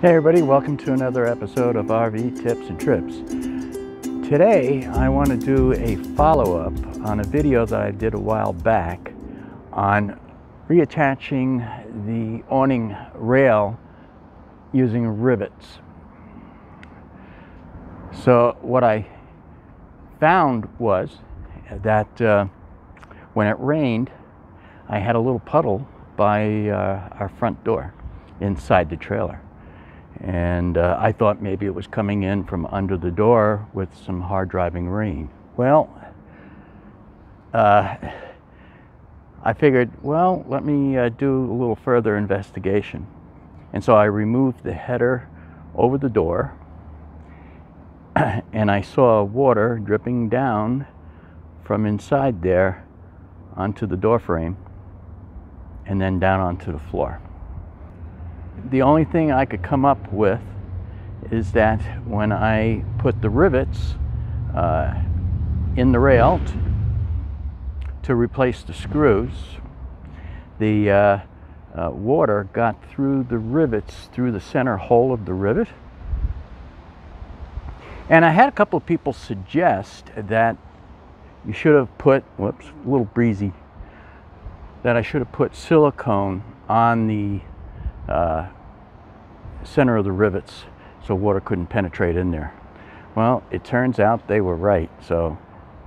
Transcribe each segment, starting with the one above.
Hey everybody, welcome to another episode of RV Tips and Trips. Today I want to do a follow-up on a video that I did a while back on reattaching the awning rail using rivets. So what I found was that when it rained, I had a little puddle by our front door inside the trailer. And I thought maybe it was coming in from under the door with some hard driving rain. Well, I figured, well, let me do a little further investigation. And so I removed the header over the door, and I saw water dripping down from inside there onto the door frame and then down onto the floor. The only thing I could come up with is that when I put the rivets in the rail to replace the screws, the water got through the rivets, through the center hole of the rivet. And I had a couple of people suggest that you should have put, whoops, a little breezy, that I should have put silicone on the center of the rivets so water couldn't penetrate in there. Well, it turns out they were right. So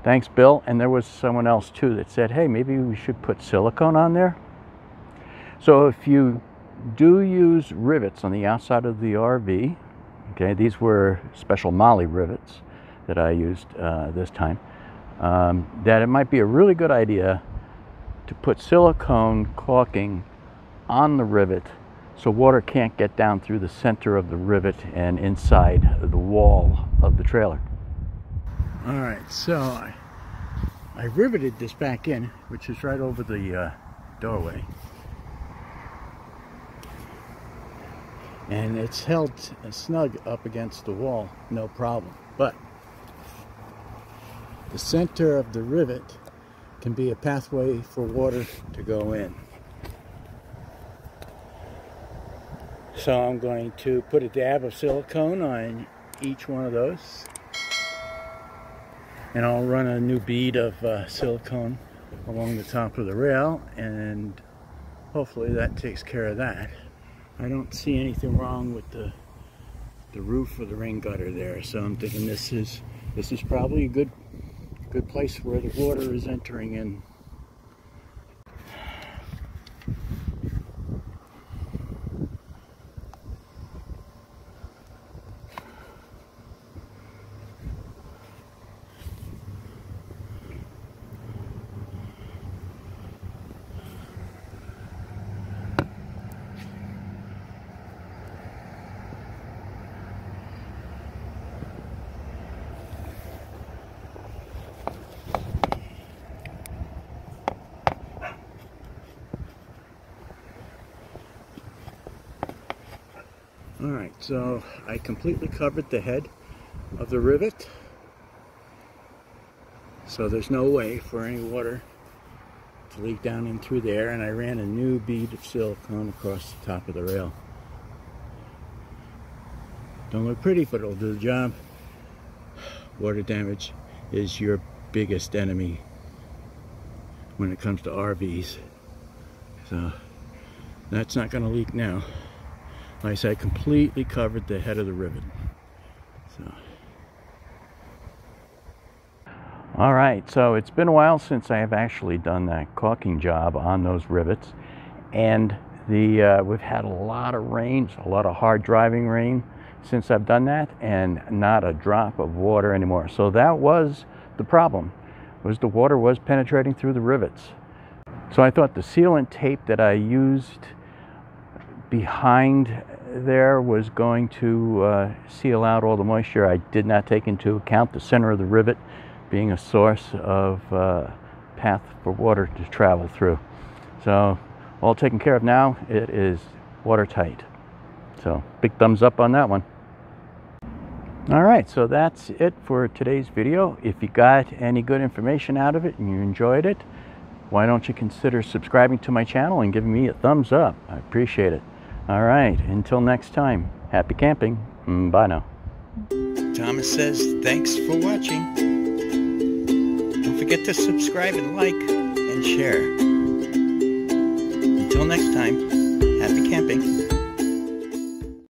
thanks, Bill. And there was someone else too that said, hey, maybe we should put silicone on there. So if you do use rivets on the outside of the RV, okay, these were special Molly rivets that I used this time, that it might be a really good idea to put silicone caulking on the rivet so water can't get down through the center of the rivet and inside the wall of the trailer. All right, so I riveted this back in, which is right over the doorway. And it's held snug up against the wall, no problem. But the center of the rivet can be a pathway for water to go in. So I'm going to put a dab of silicone on each one of those, and I'll run a new bead of silicone along the top of the rail, and hopefully that takes care of that. I don't see anything wrong with the roof or the rain gutter there, so I'm thinking this is probably a good place where the water is entering in. Alright, so I completely covered the head of the rivet, so there's no way for any water to leak down in through there, and I ran a new bead of silicone across the top of the rail. Don't look pretty, but it'll do the job. Water damage is your biggest enemy when it comes to RVs, so that's not going to leak now. Like I said, I completely covered the head of the rivet. So. All right, so it's been a while since I have actually done that caulking job on those rivets, and we've had a lot of rain, a lot of hard driving rain since I've done that, and not a drop of water anymore. So that was the problem, was the water was penetrating through the rivets. So I thought the sealant tape that I used behind there was going to seal out all the moisture. I did not take into account the center of the rivet being a source of path for water to travel through. So all taken care of now. It is watertight. So big thumbs up on that one. All right, so that's it for today's video. If you got any good information out of it and you enjoyed it, why don't you consider subscribing to my channel and giving me a thumbs up? I appreciate it. All right, until next time. Happy camping. Bye now. Thomas says thanks for watching. Don't forget to subscribe and like and share. Until next time, happy camping.